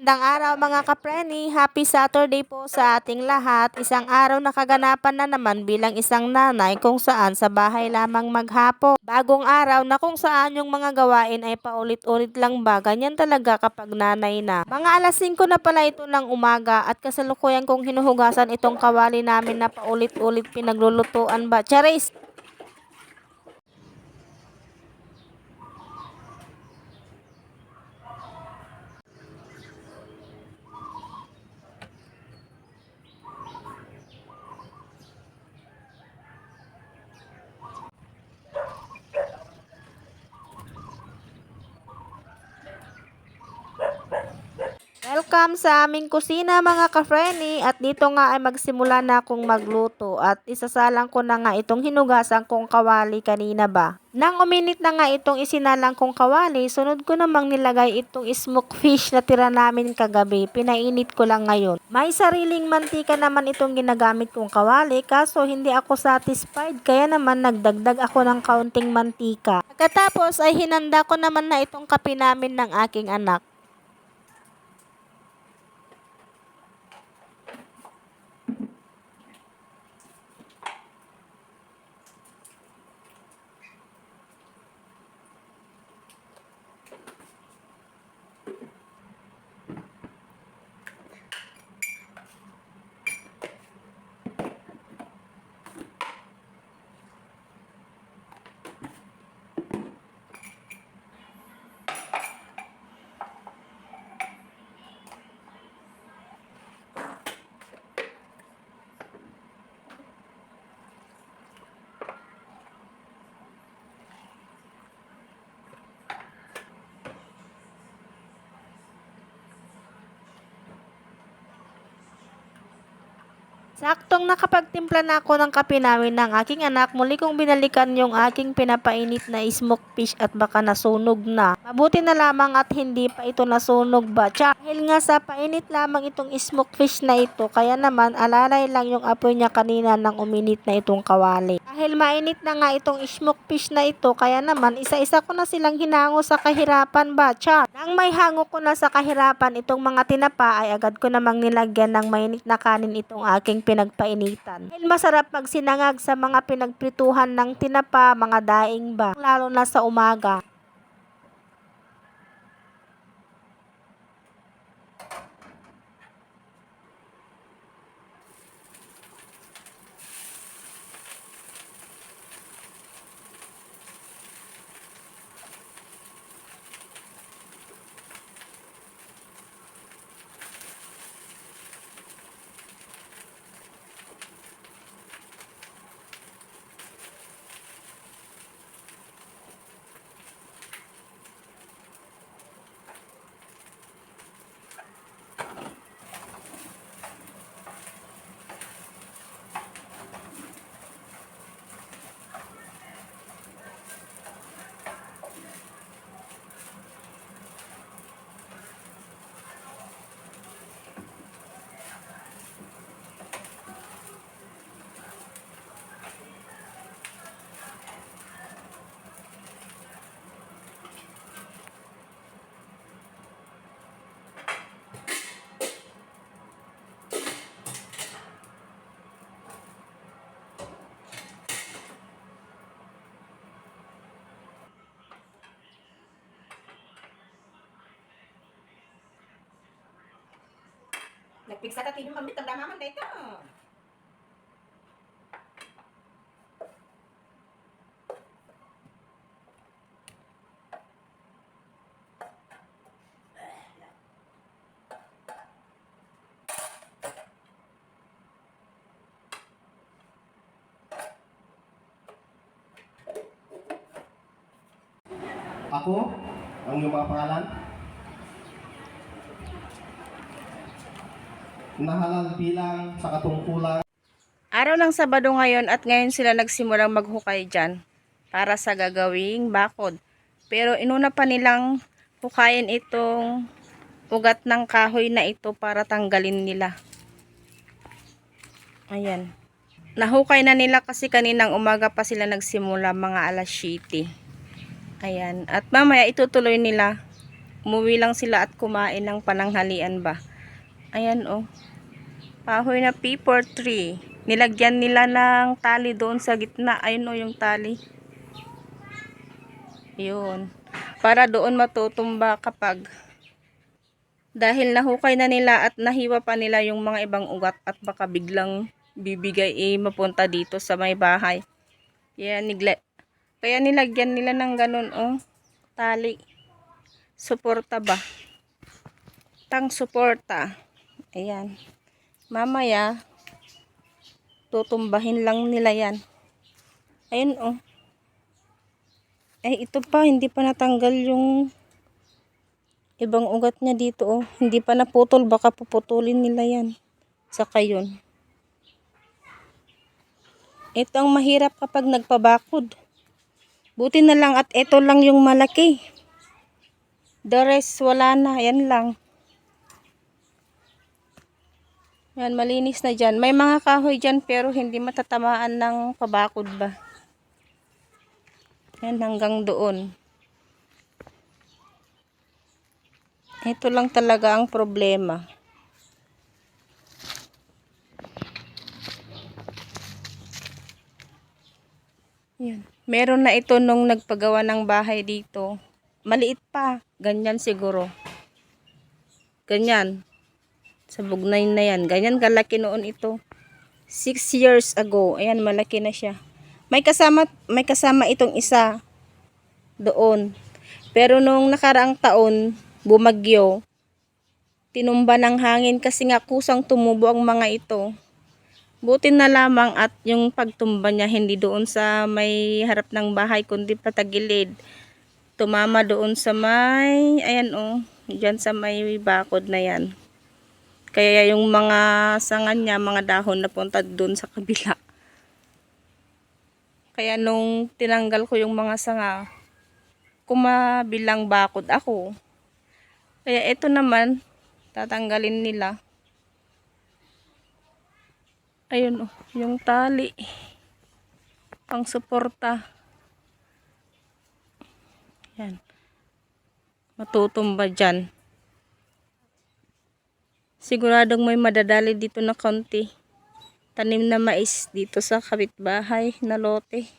Magandang araw mga kapreni, happy Saturday po sa ating lahat. Isang araw na kaganapan na naman bilang isang nanay kung saan sa bahay lamang maghapon. Bagong araw na kung saan yung mga gawain ay paulit-ulit lang ba, ganyan talaga kapag nanay na. Mga alas 5 na pala ito ng umaga at kasalukuyan kong hinuhugasan itong kawali namin na paulit-ulit pinaglulutuan ba. Charis! Welcome sa aming kusina mga ka-frenny at dito nga ay magsimula na akong magluto at isasalang ko na nga itong hinugasan kong kawali kanina ba. Nang uminit na nga itong isinalang kong kawali, sunod ko namang nilagay itong smoked fish na tira namin kagabi. Pinainit ko lang ngayon. May sariling mantika naman itong ginagamit kong kawali kaso hindi ako satisfied kaya naman nagdagdag ako ng kaunting mantika. Pagkatapos ay hinanda ko naman na itong kape namin ng aking anak. Saktong nakapagtimpla na ako ng kape namin ng aking anak, muli kong binalikan yung aking pinapainit na smoked fish at baka nasunog na. Mabuti na lamang at hindi pa ito nasunog ba. Dahil nga sa painit lamang itong smoked fish na ito, kaya naman alalay lang yung apoy niya kanina nang uminit na itong kawali. Dahil mainit na nga itong smoked fish na ito, kaya naman isa-isa ko na silang hinango sa kahirapan ba. Nang may hango ko na sa kahirapan itong mga tinapa ay agad ko namang nilagyan ng mainit na kanin itong aking pinagpainitan. Dahil masarap magsinangag sa mga pinagprituhan ng tinapa, mga daing ba, lalo na sa umaga. Nagpiksa tatin yung kambit, ang damaman na ito. Ako, ang iyong mga pangalan, nahalal bilang sa katungkulan. Araw ng Sabado ngayon at ngayon sila nagsimulang maghukay dyan para sa gagawing bakod. Pero inuna pa nilang hukayin itong ugat ng kahoy na ito para tanggalin nila. Ayan. Nahukay na nila kasi kaninang umaga pa sila nagsimula, mga alas 7. Ayan. At mamaya itutuloy nila umuwi lang sila at kumain ng pananghalian ba. Ayan oh. Kahoy na paper tree. Nilagyan nila ng tali doon sa gitna. Ayun oh yung tali. Yun. Para doon matutumba kapag dahil nahukay na nila at nahiwa pa nila yung mga ibang ugat at baka biglang bibigay mapunta dito sa may bahay. Kaya nilagyan nila ng ganun oh. Tali. Suporta ba? Tang suporta. Ayan. Mamaya tutumbahin lang nila yan. Ayun oh. Ito pa, hindi pa natanggal yung ibang ugat niya dito oh. Hindi pa naputol, baka puputulin nila yan. Saka yun. Ito ang mahirap kapag nagpabakod. Buti na lang at ito lang yung malaki. The rest wala na, yan lang. Yan, malinis na dyan. May mga kahoy dyan pero hindi matatamaan ng pabakod ba. Yan, hanggang doon. Ito lang talaga ang problema. Yan. Meron na ito nung nagpagawa ng bahay dito. Maliit pa. Ganyan siguro. Ganyan. Sa bugnay na yan. Ganyan kalaki noon ito. 6 years ago. Ayan, malaki na siya. May kasama itong isa doon. Pero nung nakaraang taon, bumagyo. Tinumba ng hangin kasi nga kusang tumubo ang mga ito. Buti na lamang at yung pagtumba niya hindi doon sa may harap ng bahay kundi patagilid. Tumama doon sa may, ayan oh, dyan sa may bakod na yan. Kaya yung mga sangan niya, mga dahon na punta doon sa kabila. Kaya nung tinanggal ko yung mga sanga, kumabilang bakod ako. Kaya ito naman, tatanggalin nila. Ayun oh, yung tali. Pang suporta. Yan. Matutumba dyan. Siguradong may madadali dito na konti. Tanim na mais dito sa kapitbahay na lote.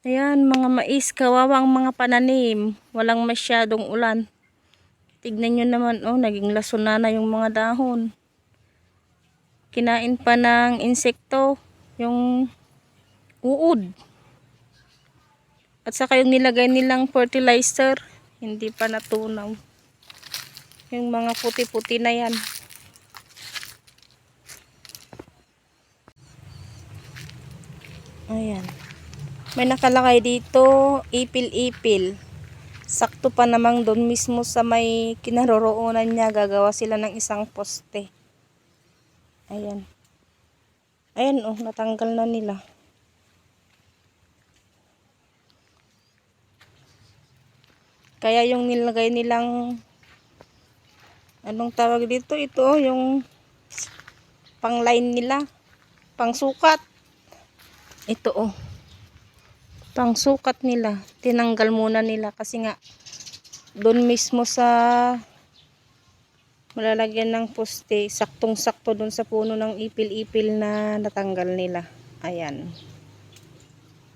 Ayan, mga mais. Kawawa ang mga pananim. Walang masyadong ulan. Tignan nyo naman, oh, naging lason na yung mga dahon. Kinain pa ng insekto yung uod. At saka yung nilagay nilang fertilizer, hindi pa natunaw. Yung mga puti-puti na yan. Ayan. May nakalakay dito, ipil-ipil. Sakto pa namang doon mismo sa may kinaroroonan niya, gagawa sila ng isang poste. Ayan. Ayan oh, natanggal na nila. Kaya yung nilagay nilang, anong tawag dito? Ito oh, yung pang line nila. Pang sukat. Ito oh. Pang sukat nila. Tinanggal muna nila kasi nga doon mismo sa malalagyan ng poste, saktong-sakto dun sa puno ng ipil-ipil na natanggal nila. Ayan.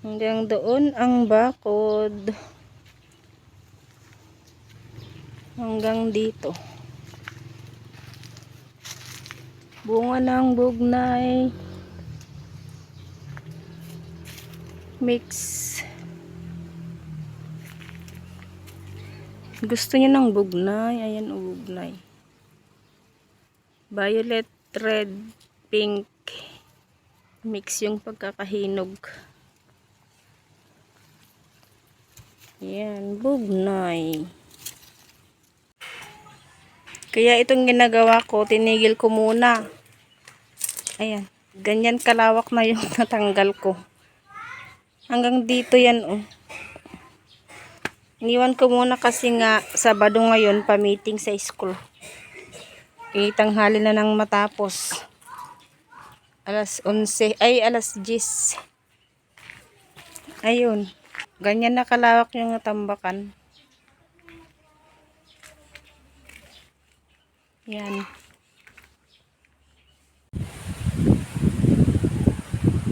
Hanggang doon ang bakod. Hanggang dito. Bunga ng bugnay. Mix. Gusto niya ng bugnay. Ayan o, bugnay. Violet, red, pink. Mix yung pagkakahinog. Yan, bugnay. Kaya itong ginagawa ko, tinigil ko muna. Ayan, ganyan kalawak na yung natanggal ko. Hanggang dito yan oh. Iniwan ko muna kasi nga Sabado ngayon, pa-meeting sa school. Itanghali na nang matapos. Alas 11, ay alas 10. Ayun. Ganyan na kalawak yung tambakan. Yan.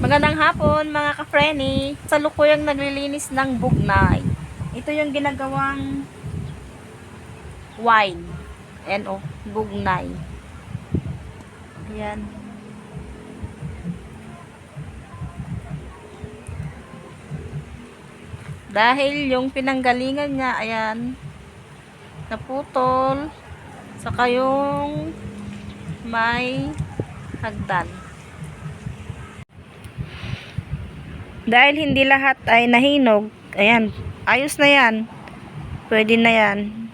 Magandang hapon mga ka-frenny. Salukuyang naglilinis ng bugnay. Ito yung ginagawang wine. Ayan o, bugnay. Ayan. Dahil yung pinanggalingan niya, ayan, naputol. Saka yung may hagdan. Dahil hindi lahat ay nahinog, ayan, ayos na yan. Pwede na yan.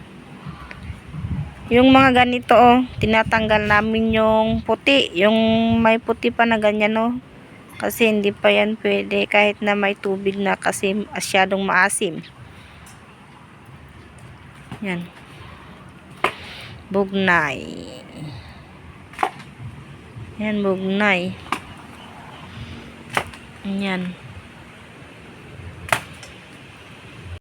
Yung mga ganito, oh, tinatanggal namin yung puti. Yung may puti pa na ganyan, oh. Kasi hindi pa yan pwede kahit na may tubig na kasi asyadong maasim. Yan. Bugnay. Yan, bugnay. Yan.